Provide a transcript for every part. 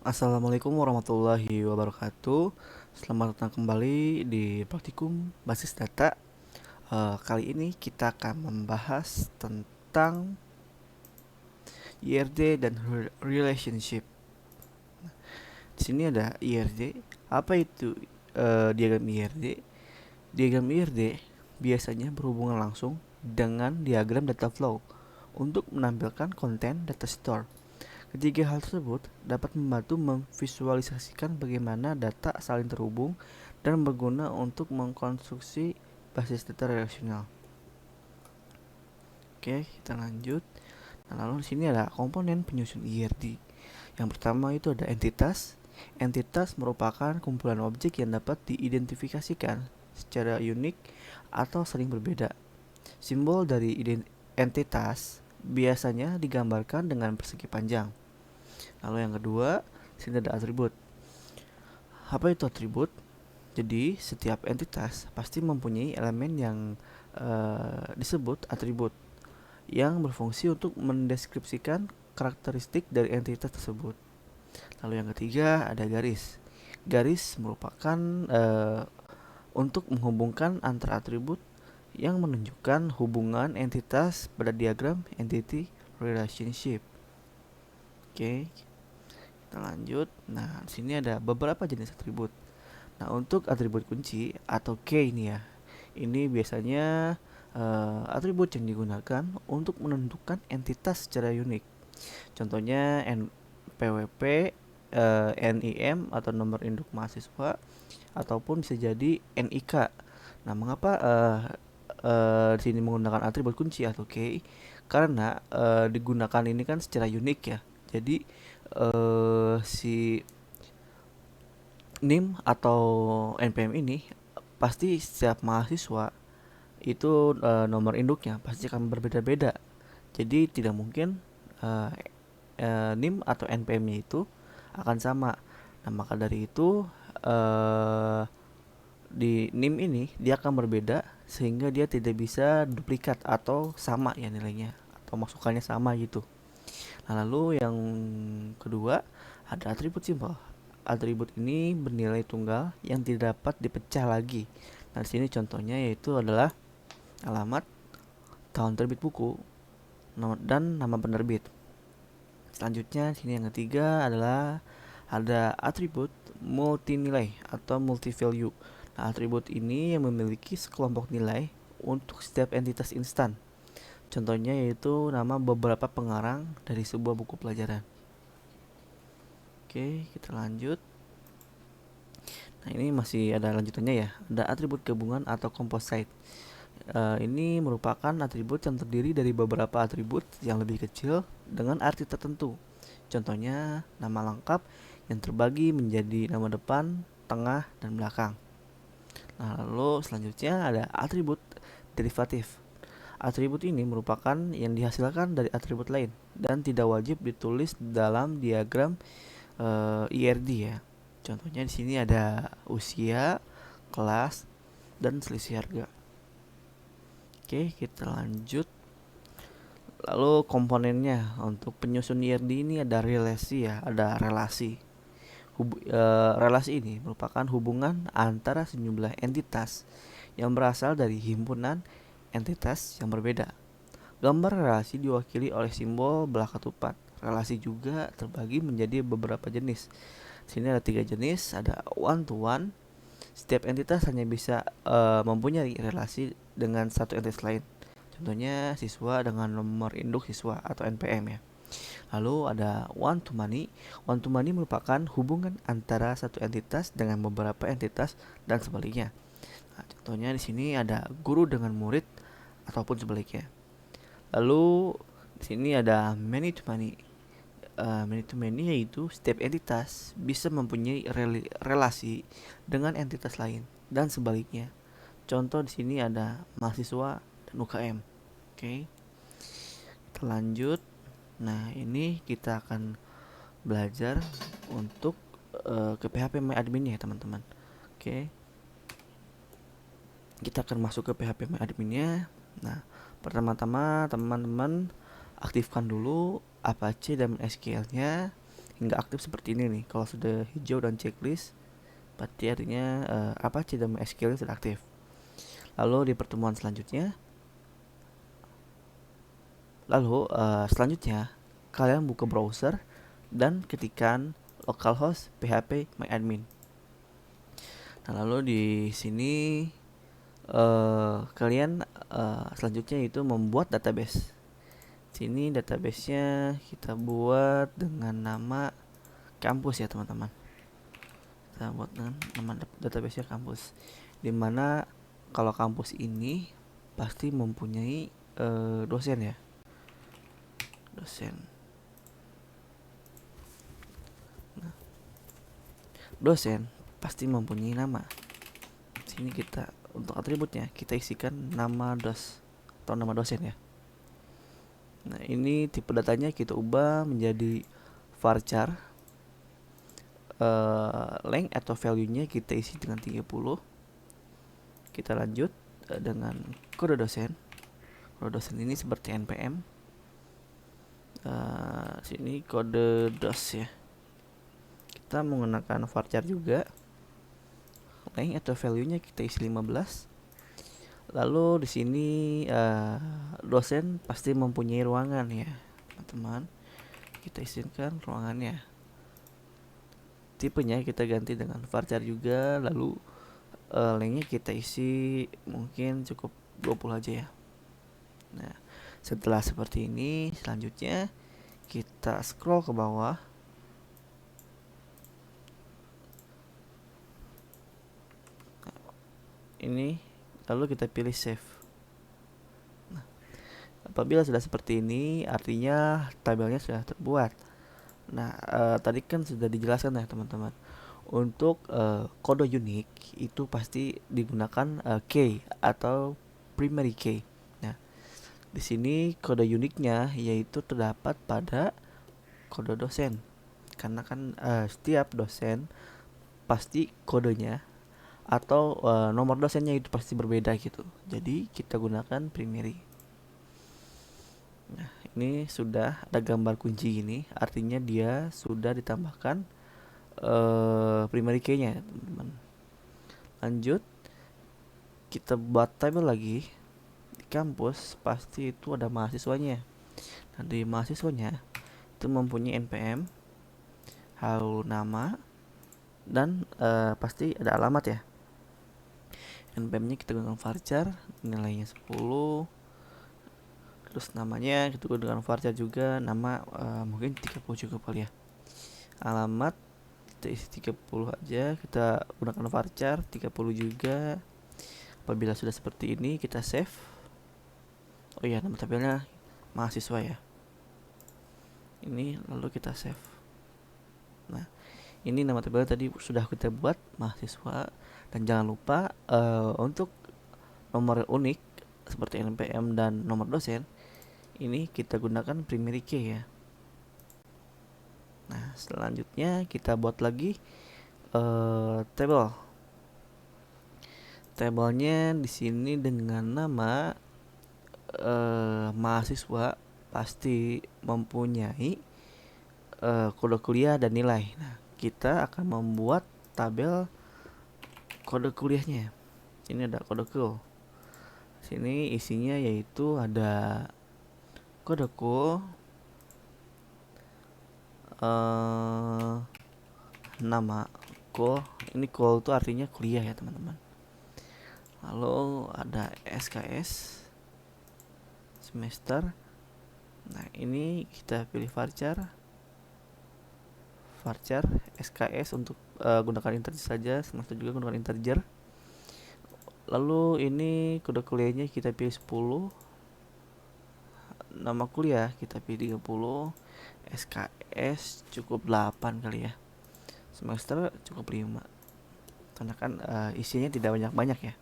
Assalamualaikum warahmatullahi wabarakatuh. Selamat datang kembali di praktikum basis data. Kali ini kita akan membahas tentang IRD dan relationship. Di sini ada IRD. Apa itu diagram IRD? Diagram IRD biasanya berhubungan langsung dengan diagram data flow untuk menampilkan konten data store. Ketiga hal tersebut dapat membantu memvisualisasikan bagaimana data saling terhubung dan berguna untuk mengkonstruksi basis data relasional. Oke, kita lanjut. Nah, lalu di sini ada komponen penyusun IRD. Yang pertama itu ada entitas. Entitas merupakan kumpulan objek yang dapat diidentifikasikan secara unik atau saling berbeda. Simbol dari entitas biasanya digambarkan dengan persegi panjang. Lalu yang kedua, sini ada atribut. Apa itu atribut? Jadi setiap entitas pasti mempunyai elemen yang disebut atribut yang berfungsi untuk mendeskripsikan karakteristik dari entitas tersebut. Lalu yang ketiga ada garis. Garis merupakan untuk menghubungkan antara atribut yang menunjukkan hubungan entitas pada diagram entity relationship. Oke, kita lanjut. Nah, di sini ada beberapa jenis atribut. Nah, untuk atribut kunci atau key ini ya. Ini biasanya atribut yang digunakan untuk menentukan entitas secara unik. Contohnya NPWP, NIM atau nomor induk mahasiswa ataupun bisa jadi NIK. Nah, mengapa di sini menggunakan atribut kunci atau key? Karena digunakan ini kan secara unik ya. Jadi si NIM atau NPM ini pasti setiap mahasiswa itu nomor induknya pasti akan berbeda-beda. Jadi tidak mungkin uh, NIM atau NPM-nya itu akan sama. Nah, maka dari itu di NIM ini dia akan berbeda sehingga dia tidak bisa duplikat atau sama ya nilainya atau masukannya sama gitu. Nah, lalu yang kedua ada atribut simpel. Atribut ini bernilai tunggal yang tidak dapat dipecah lagi. Nah, di sini contohnya yaitu adalah alamat, tahun terbit buku, dan nama penerbit. Selanjutnya di sini yang ketiga adalah ada atribut multi nilai atau multi value. Nah, atribut ini yang memiliki sekelompok nilai untuk setiap entitas instan. Contohnya yaitu nama beberapa pengarang dari sebuah buku pelajaran. Oke, kita lanjut. Nah, ini masih ada lanjutannya ya. Ada atribut gabungan atau composite. Ini merupakan atribut yang terdiri dari beberapa atribut yang lebih kecil dengan arti tertentu. Contohnya nama lengkap yang terbagi menjadi nama depan, tengah, dan belakang. Nah, lalu selanjutnya ada atribut derivatif. Atribut ini merupakan yang dihasilkan dari atribut lain dan tidak wajib ditulis dalam diagram IRD ya. Contohnya di sini ada usia, kelas, dan selisih harga. Oke, kita lanjut. Lalu komponennya untuk penyusun IRD ini ada relasi ya, ada relasi. Relasi ini merupakan hubungan antara sejumlah entitas yang berasal dari himpunan entitas yang berbeda. Gambar relasi diwakili oleh simbol belah ketupat. Relasi juga terbagi menjadi beberapa jenis. Sini ada 3 jenis, ada one to one. Setiap entitas hanya bisa mempunyai relasi dengan satu entitas lain. Contohnya siswa dengan nomor induk siswa atau NPM ya. Lalu ada one to many. One to many merupakan hubungan antara satu entitas dengan beberapa entitas dan sebaliknya. Nah, contohnya di sini ada guru dengan murid ataupun sebaliknya. Lalu di sini ada many to many. Many to many yaitu setiap entitas bisa mempunyai relasi dengan entitas lain dan sebaliknya. Contoh di sini ada mahasiswa dan UKM. Oke, kita lanjut. Nah, ini kita akan belajar untuk ke PHP My Admin ya teman-teman. Oke, kita akan masuk ke PHP My Adminnya. Nah, pertama-tama teman-teman aktifkan dulu Apache dan SQL-nya. hingga aktif seperti ini nih. Kalau sudah hijau dan checklist, berarti artinya Apache dan MySQL sudah aktif. Lalu di pertemuan selanjutnya, selanjutnya kalian buka browser dan ketikkan localhost php myadmin. Nah, lalu di sini kalian selanjutnya itu membuat database. Sini databasenya kita buat dengan nama kampus ya teman-teman. Kita buat dengan nama databasenya kampus. Dimana kalau kampus ini pasti mempunyai dosen ya. Dosen pasti mempunyai nama. Sini kita untuk atributnya kita isikan nama atau nama dosen ya. Nah, ini tipe datanya kita ubah menjadi varchar. Length atau value-nya kita isi dengan 30. Kita lanjut dengan kode dosen. Kode dosen ini seperti npm. Sini kode dos ya. Kita menggunakan varchar juga. Length atau value-nya kita isi 15. Lalu di sini dosen pasti mempunyai ruangan ya, teman-teman. Kita izinkan ruangannya. Tipenya kita ganti dengan varchar juga. Lalu lengthnya kita isi mungkin cukup 20 aja ya. Nah, setelah seperti ini, selanjutnya kita scroll ke bawah. Ini lalu kita pilih save. Nah, apabila sudah seperti ini, artinya tabelnya sudah terbuat. Nah, tadi kan sudah dijelaskan ya teman-teman. Untuk kode unik itu pasti digunakan key atau primary key. Nah, di sini kode uniknya yaitu terdapat pada kode dosen. Karena kan setiap dosen pasti kodenya atau nomor dosennya itu pasti berbeda gitu. Jadi kita gunakan primary. Nah, ini sudah ada gambar kunci ini, artinya dia sudah ditambahkan primary key-nya, teman-teman. Lanjut, kita buat tabel lagi. Di kampus pasti itu ada mahasiswanya. Nah, di mahasiswanya itu mempunyai npm, halo nama, dan pasti ada alamat ya. npm-nya kita gunakan varchar, nilainya 10. Terus namanya kita gunakan varchar juga, nama mungkin 30 cukup kali ya. Alamat kita isi 30 aja, kita gunakan varchar 30 juga. Apabila sudah seperti ini kita save. Oh iya, nama tabelnya mahasiswa ya. Ini lalu kita save. Nah, ini nama tabel tadi sudah kita buat mahasiswa. Dan jangan lupa untuk nomor unik seperti npm dan nomor dosen ini kita gunakan primary key ya. Nah, selanjutnya kita buat lagi tabel. Tabelnya di sini dengan nama mahasiswa pasti mempunyai kode kuliah dan nilai. Nah, kita akan membuat tabel kode kuliahnya. Sini ada kode cool. Sini isinya yaitu ada kode cool, nama cool. Ini cool itu artinya kuliah ya teman-teman. Lalu ada SKS semester. Nah, ini kita pilih varchar SKS untuk gunakan integer saja, semester juga gunakan integer. Lalu ini kode kuliahnya kita pilih 10. Nama kuliah kita pilih 30. SKS cukup 8 kali ya. Semester cukup 5. Karena kan isinya tidak banyak-banyak ya.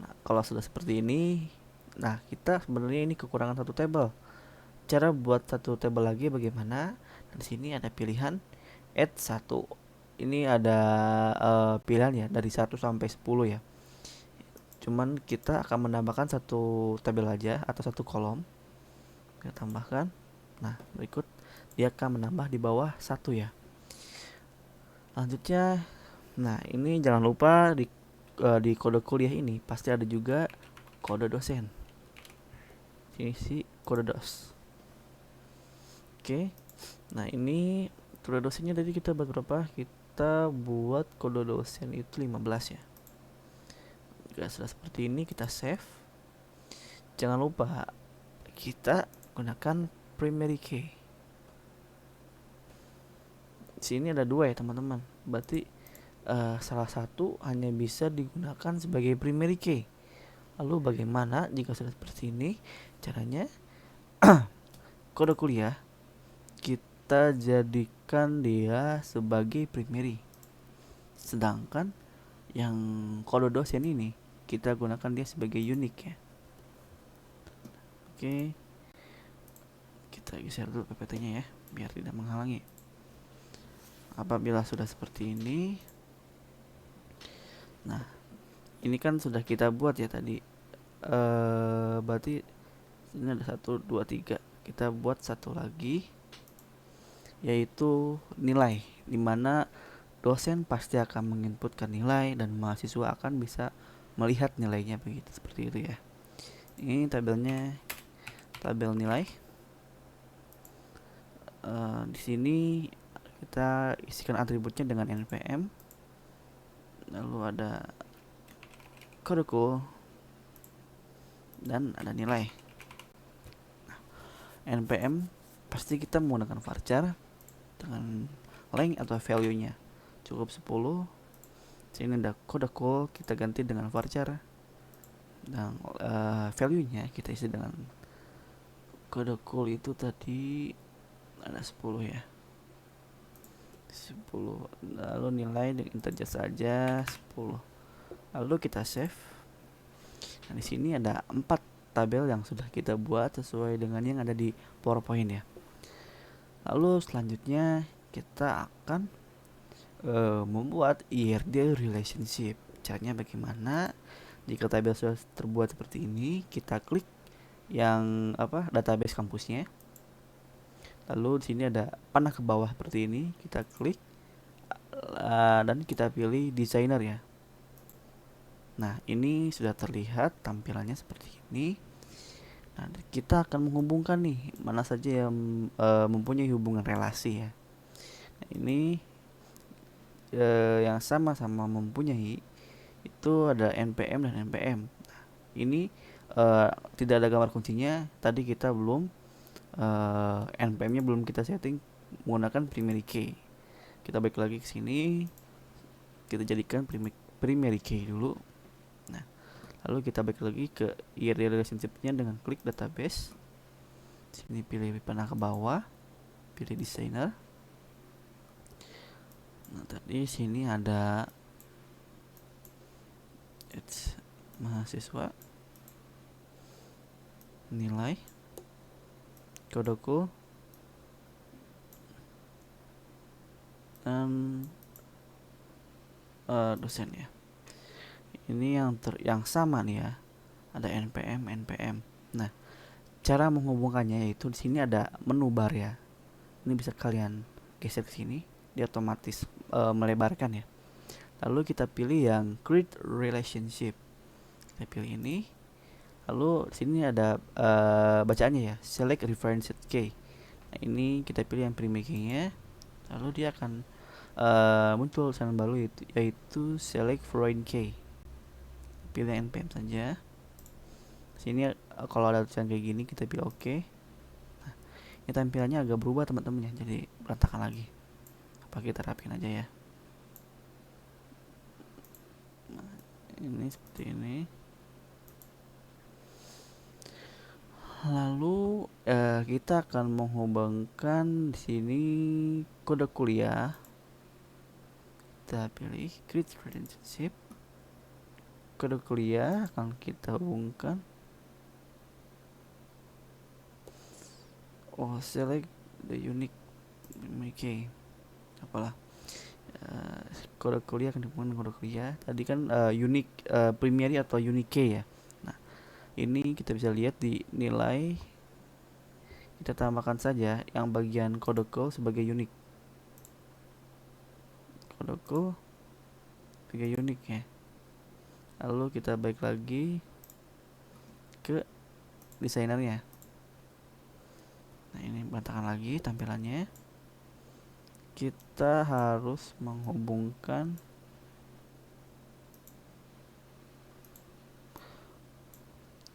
Nah, kalau sudah seperti ini, nah kita sebenarnya ini kekurangan satu tabel. Cara buat satu tabel lagi bagaimana? Di sini ada pilihan add 1. Ini ada pilihan ya dari 1 sampai 10 ya. Cuman kita akan menambahkan satu tabel aja atau satu kolom. Kita tambahkan. Nah, berikut dia akan menambah di bawah 1 ya. Lanjutnya, nah ini jangan lupa di kode kuliah ini pasti ada juga kode dosen. Ini sih kode dos. Oke. Nah, ini kode dosennya tadi kita buat berapa? Kita buat kode dosen itu 15 ya. Jika sudah seperti ini kita save. Jangan lupa kita gunakan primary key. Sini ada 2 ya teman-teman. Berarti salah satu hanya bisa digunakan sebagai primary key. Lalu bagaimana jika sudah seperti ini? Caranya kode kuliah kita jadikan dia sebagai primary. Sedangkan yang kode dosen ini kita gunakan dia sebagai unique ya. Oke. Kita geser dulu PPT-nya ya biar tidak menghalangi. Apabila sudah seperti ini, nah ini kan sudah kita buat ya tadi. Berarti ini ada 1, 2, 3. Kita buat satu lagi, yaitu nilai, dimana dosen pasti akan menginputkan nilai dan mahasiswa akan bisa melihat nilainya begitu, seperti itu ya. Ini tabelnya, tabel nilai. Di sini kita isikan atributnya dengan npm, lalu ada kode cool dan ada nilai. npm pasti kita menggunakan varchar dengan length atau value-nya cukup 10. Sini ada kode cool, kita ganti dengan varchar dan value-nya kita isi dengan kode cool itu tadi ada 10 ya. 10. Lalu nilai dengan integer saja 10. Lalu kita save. Nah, di sini ada 4 tabel yang sudah kita buat sesuai dengan yang ada di PowerPoint ya. Lalu selanjutnya kita akan membuat IRD relationship. Caranya bagaimana? Jika tabel sudah terbuat seperti ini, kita klik yang database kampusnya. Lalu di sini ada panah ke bawah seperti ini, kita klik dan kita pilih designer ya. Nah, ini sudah terlihat tampilannya seperti ini. Nah, kita akan menghubungkan nih mana saja yang mempunyai hubungan relasi ya. Nah, ini yang sama-sama mempunyai itu ada npm dan npm. Nah, ini tidak ada gambar kuncinya. Tadi kita belum npm-nya belum kita setting menggunakan primary key. Kita balik lagi ke sini. Kita jadikan primary key dulu. Nah, lalu kita balik lagi ke IRD relationship-nya dengan klik database. Sini pilih panah ke bawah, pilih designer. Nah, tadi sini ada mahasiswa, nilai, kodeku, dan dosen ya. Ini yang sama nih ya. Ada npm. Nah, cara menghubungkannya yaitu di sini ada menu bar ya. Ini bisa kalian geser ke sini, dia otomatis melebarkan ya. Lalu kita pilih yang create relationship. Kita pilih ini. Lalu di sini ada bacaannya ya, select reference key. Nah, ini kita pilih yang primary key-nya. Lalu dia akan muncul tulisan baru yaitu select foreign key. Pilih npm saja. Sini kalau ada tulisan kayak gini kita pilih OK. Nah, ini tampilannya agak berubah teman-teman ya, jadi berantakan lagi. Apa kita rapiin aja ya. Nah, ini seperti ini. Lalu kita akan menghubungkan di sini kode kuliah. Kita pilih create relationship. Kode kuliah akan kita hubungkan. Select the unique key. Apalah. Kode kuliah akan dihubungkan kode kuliah. Tadi kan unique primary atau unique key ya. Nah, ini kita bisa lihat di nilai. Kita tambahkan saja yang bagian kode call sebagai unik. Kode call sebagai unik ya. Lalu kita balik lagi ke desainernya. Nah, ini berantakan lagi tampilannya. Kita harus menghubungkan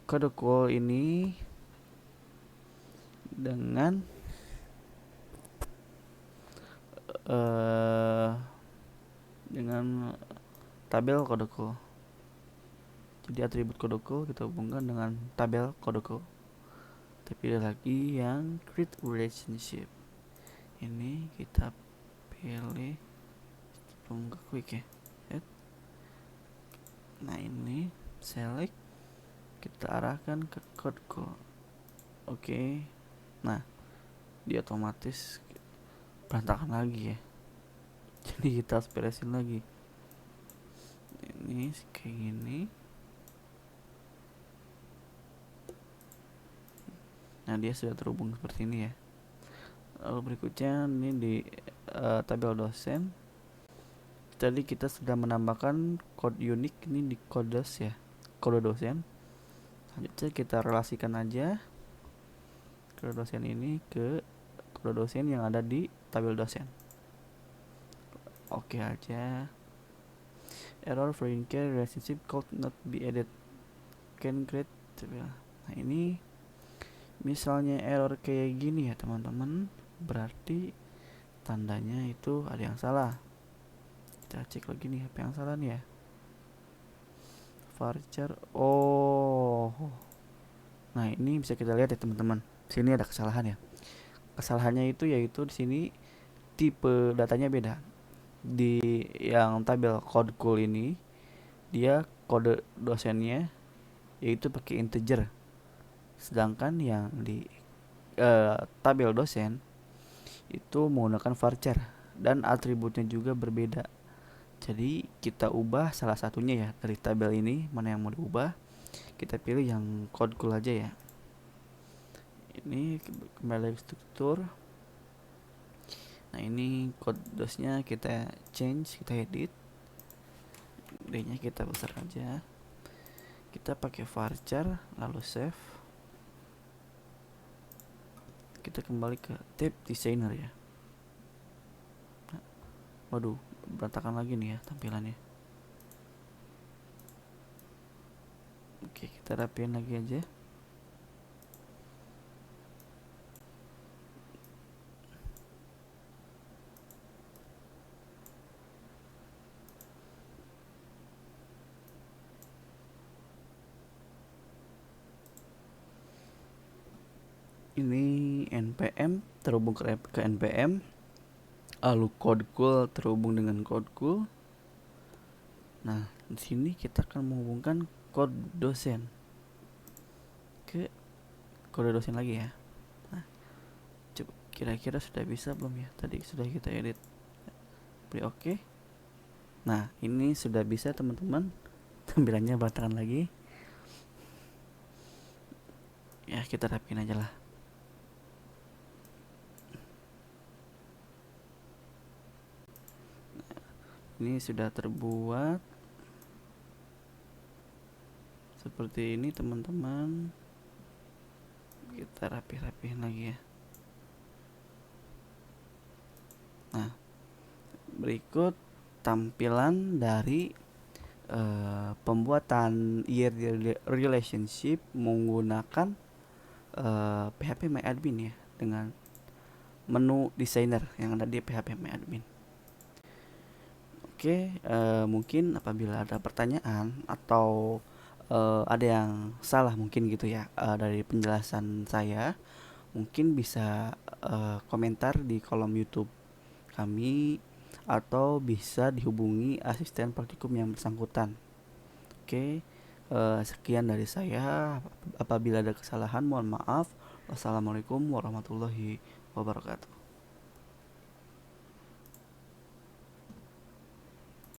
kode call ini dengan tabel kode call. Jadi atribut kode call kita hubungkan dengan tabel kode call. Tapi ada lagi yang create relationship. Ini kita pilih sebelum ke quick ya. Nah, ini select, kita arahkan ke code call. Oke. Nah, dia otomatis berantakan lagi ya. Jadi kita harus beresin lagi. Ini kayak gini. Nah, dia sudah terhubung seperti ini ya. Lalu berikutnya ini di tabel dosen. Tadi kita sudah menambahkan kode unik ini di codes ya, kode dosen. Selanjutnya kita relasikan aja kode dosen ini ke kode dosen yang ada di tabel dosen. Oke aja. Error foreign key relationship could not be added. Can create. Nah, ini misalnya error kayak gini ya teman-teman, berarti tandanya itu ada yang salah. Kita cek lagi nih apa yang salah nih ya. Varchar. Oh. Nah, ini bisa kita lihat ya teman-teman. Sini ada kesalahan ya. Kesalahannya itu yaitu di sini tipe datanya beda. Di yang tabel code cool ini dia kode dosennya yaitu pakai integer. Sedangkan yang di tabel dosen itu menggunakan varchar dan atributnya juga berbeda. Jadi kita ubah salah satunya ya dari tabel ini, mana yang mau diubah. Kita pilih yang code cool aja ya. Ini kembali ke struktur. Nah, ini code dosnya kita change, kita edit. D-nya kita besar aja. Kita pakai varchar lalu save. Kita kembali ke tab designer ya. Nah, waduh, berantakan lagi nih ya tampilannya. Oke, kita rapiin lagi aja. Ini npm terhubung ke npm, lalu code cool terhubung dengan code cool. Nah, di sini kita akan menghubungkan code dosen ke kode dosen lagi ya. Nah, coba kira-kira sudah bisa belum ya? Tadi sudah kita edit. Beri oke. Nah, ini sudah bisa teman-teman. Tampilannya berantakan lagi. Ya, kita rapiin aja lah. Ini sudah terbuat seperti ini teman-teman. Kita rapihin lagi ya. Nah, berikut tampilan dari pembuatan year relationship menggunakan PHP MyAdmin ya, dengan menu designer yang ada di PHP MyAdmin. Oke, mungkin apabila ada pertanyaan atau ada yang salah mungkin gitu ya dari penjelasan saya, mungkin bisa komentar di kolom YouTube kami atau bisa dihubungi asisten praktikum yang bersangkutan. Oke, sekian dari saya. Apabila ada kesalahan mohon maaf. Wassalamualaikum warahmatullahi wabarakatuh.